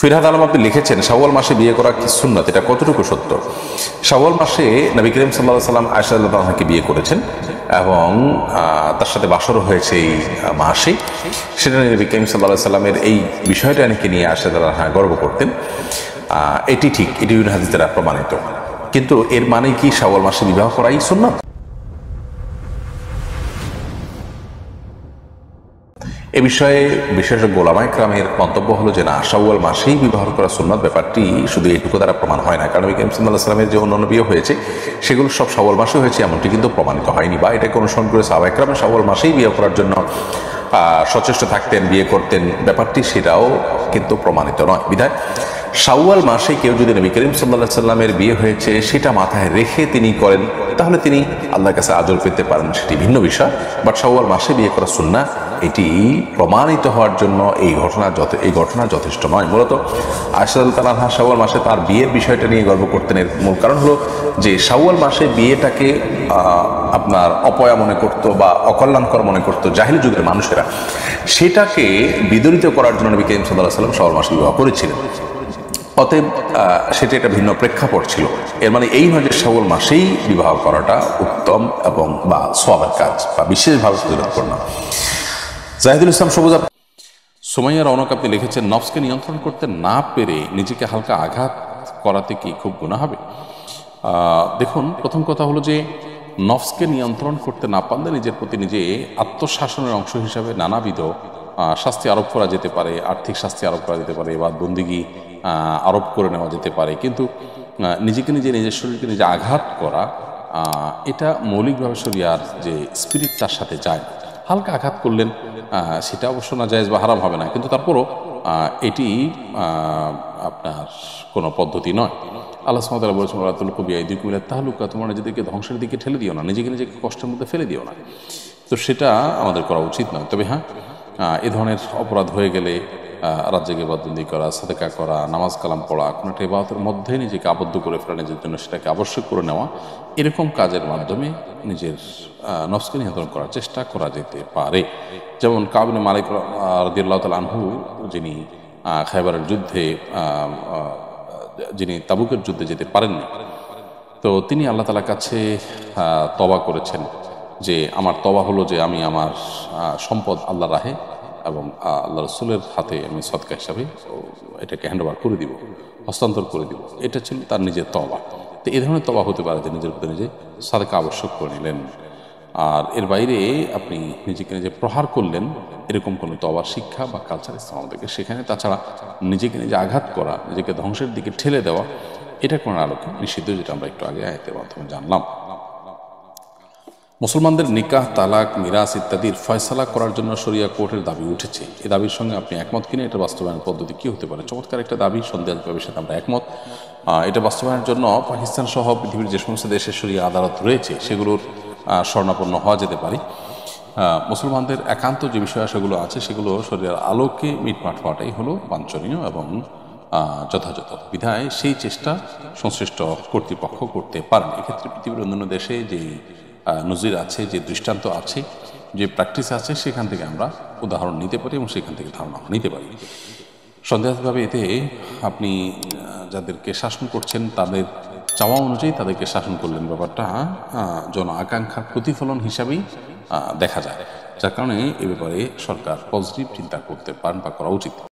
ফিরহাদ আলম আপনি লিখেছেন, শাওয়াল মাসে বিয়ে করা কি সুন্নাত, এটা কতটুকু সত্য? শাওয়াল মাসে নবী করিম সাল্লাল্লাহু আলাইহি সাল্লাম আয়েশা রাদিয়াল্লাহু আনহাকে বিয়ে করেছেন এবং তার সাথে বাসরও হয়েছে এই মাসে। সেটা নবী করিম সাল্লাল্লাহু আলাইহি সাল্লামের এই বিষয়টা নাকি নিয়ে আয়েশা রাদিয়াল্লাহু আনহা গর্ব করতেন। এটি ঠিক, এটি বিভিন্ন হাদিস দ্বারা প্রমাণিত। কিন্তু এর মানে কি শাওয়াল মাসে বিবাহ করাই সুন্নাত? এ বিষয়ে বিশেষজ্ঞ ওলামায়ে কেরামের মন্তব্য হলো যে না, শাওয়াল মাসেই বিবাহ করা সুন্নাত। ব্যাপারটি শুধু এইটুকু দ্বারা প্রমাণ হয় না, কারণ নবী করিম সাল্লাল্লাহু আলাইহি ওয়াসাল্লামের যে অন্যান্য বিয়ে হয়েছে সেগুলো সব শাওয়াল মাসে হয়েছে এমনটি কিন্তু প্রমাণিত হয়নি, বা এটাকে অনুসরণ করে সাহাবায়ে কেরাম শাওয়াল মাসেই বিয়ে করার জন্য সচেষ্ট থাকতেন, বিয়ে করতেন, ব্যাপারটি সেটাও কিন্তু প্রমাণিত নয়। বিধায় শাওয়াল মাসে কেউ যদি নবী করিম সাল্লাল্লাহু আলাইহি ওয়াসাল্লামের বিয়ে হয়েছে সেটা মাথায় রেখে তিনি করেন, তাহলে তিনি আল্লাহর কাছে আজর পেতে পারেন, সেটি ভিন্ন বিষয়। বাট শাওয়াল মাসে বিয়ে করা সুন্নাহ, এটি প্রমাণিত হওয়ার জন্য এই ঘটনা যথেষ্ট নয়। মূলত আয়েশা রাদিয়াল্লাহু আনহা শাওয়াল মাসে তার বিয়ের বিষয়টা নিয়ে গর্ব করতেন। এর মূল কারণ হলো যে শাওয়াল মাসে বিয়েটাকে আপনার অপয়া মনে করতো বা অকল্যাণকর মনে করতো জাহিলি যুগের মানুষেরা, সেটাকে বিদরিত করার জন্য নবী করিম সাল্লাল্লাহু আলাইহি ওয়াসাল্লাম শাওয়াল মাসে বিবাহ করেছিলেন। অতএব সেটা একটা ভিন্ন প্রেক্ষাপট ছিল। এর মানে এই নয় যে শাওয়াল মাসেই বিবাহ করাটা উত্তম এবং বা সওয়াবের কাজ বা বিশেষভাবে ফজিলতপূর্ণ। জাহিদুল ইসলাম সবুজ সুমাইয়া রওনক আপনি লিখেছেন, নফসকে নিয়ন্ত্রণ করতে না পেরে নিজেকে হালকা আঘাত করাতে কি খুব গুনাহ হবে? দেখুন, প্রথম কথা হলো যে নফসকে নিয়ন্ত্রণ করতে না পারলে নিজের প্রতি নিজে আত্মশাসনের অংশ হিসাবে নানাবিধ শাস্তি আরোপ করা যেতে পারে, আর্থিক শাস্তি আরোপ করা যেতে পারে বা বন্দিগি আরোপ করে নেওয়া যেতে পারে। কিন্তু নিজেকে নিজের শরীরকে নিজে আঘাত করা, এটা মৌলিকভাবে শরিয়ার যে স্পিরিট তার সাথে যায়। হালকা আঘাত করলেন, সেটা অবশ্য না জায়েজ বা হারাম হবে না, কিন্তু তারপরও এটি আপনার কোনো পদ্ধতি নয়। আল্লাহ সুবহানাহু ওয়া তাআলা বলেছেন, ওয়ালা তুলকু বিআইদিকুম ইলা তাহলুকা, তোমরা নিজেদেরকে ধ্বংসের দিকে ঠেলে দিও না, নিজেকে কষ্টের মধ্যে ফেলে দিও না। তো সেটা আমাদের করা উচিত নয়। তবে হ্যাঁ, এ ধরনের অপরাধ হয়ে গেলে রাত জেগে ইবাদতবন্দি করা, সাদকা করা, নামাজ কালাম পড়া, কোনো একটা ইবাদতের মধ্যে নিজেকে আবদ্ধ করে ফেলা, নিজের জন্য সেটাকে আবশ্যক করে নেওয়া, এরকম কাজের মাধ্যমে নিজের নফসকে নিয়ন্ত্রণ করার চেষ্টা করা যেতে পারে। যেমন কাব ইবনে মালিক রাদিয়াল্লাহু তাআলা আনহু, যিনি খায়বারের যুদ্ধে যিনি তাবুকের যুদ্ধে যেতে পারেননি, তো তিনি আল্লাহ তাআলার কাছে তওবা করেছেন যে আমার তওবা হলো যে আমি আমার সম্পদ আল্লাহর রাহে এবং আল্লাহ রাসূলের হাতে আমি সদকা হিসাবে এটাকে হ্যান্ডওভার করে দিব, হস্তান্তর করে দিব। এটা ছিল তার নিজের তওবা। তো এই ধরনের তওবা হতে পারে যে নিজের প্রতি নিজে সাদকা আবশ্যক করে নিলেন। আর এর বাইরে আপনি নিজেকে নিজে প্রহার করলেন, এরকম কোনো তওবার শিক্ষা বা কালচার ইসলাম আমাদেরকে সেখানে। তাছাড়া নিজেকে নিজে আঘাত করা, নিজেকে ধ্বংসের দিকে ঠেলে দেওয়া, এটা কোন আলোকে নিষিদ্ধ, যেটা আমরা একটু আগে আয়াতের মাধ্যমে জানলাম। মুসলমানদের নিকাহ, তালাক, মিরাস ইত্যাদির ফয়সালা করার জন্য শরিয়া কোর্টের দাবি উঠেছে। এই দাবির সঙ্গে আপনি একমত কিনা? এটা বাস্তবায়নের পদ্ধতি কি হতে পারে? চমৎকার একটা দাবি, সন্দেহের সাথে আমরা একমত। এটা বাস্তবায়নের জন্য পাকিস্তান সহ পৃথিবীর যে সমস্ত দেশের শরিয়া আদালত রয়েছে সেগুলোর শরণাপন্ন হওয়া যেতে পারে। মুসলমানদের একান্ত যে বিষয় সেগুলো আছে, সেগুলো শরিয়ার আলোকে মিটমাট হওয়াটাই হলো বাঞ্ছনীয় এবং যথাযথ। বিধায় সেই চেষ্টা সংশ্লিষ্ট কর্তৃপক্ষ করতে পারেন। এক্ষেত্রে পৃথিবীর অন্যান্য দেশে যেই নজির আছে, যে দৃষ্টান্ত আছে, যে প্র্যাকটিস আছে, সেখান থেকে আমরা উদাহরণ নিতে পারি এবং সেখান থেকে ধারণা নিতে পারি। সন্দেহভাবে এতে আপনি যাদেরকে শাসন করছেন তাদের চাওয়া অনুযায়ী তাদেরকে শাসন করলেন, ব্যাপারটা জন আকাঙ্ক্ষার প্রতিফলন হিসাবেই দেখা যায়। যার কারণে এ ব্যাপারে সরকার পজিটিভ চিন্তা করতে পারেন বা করা উচিত।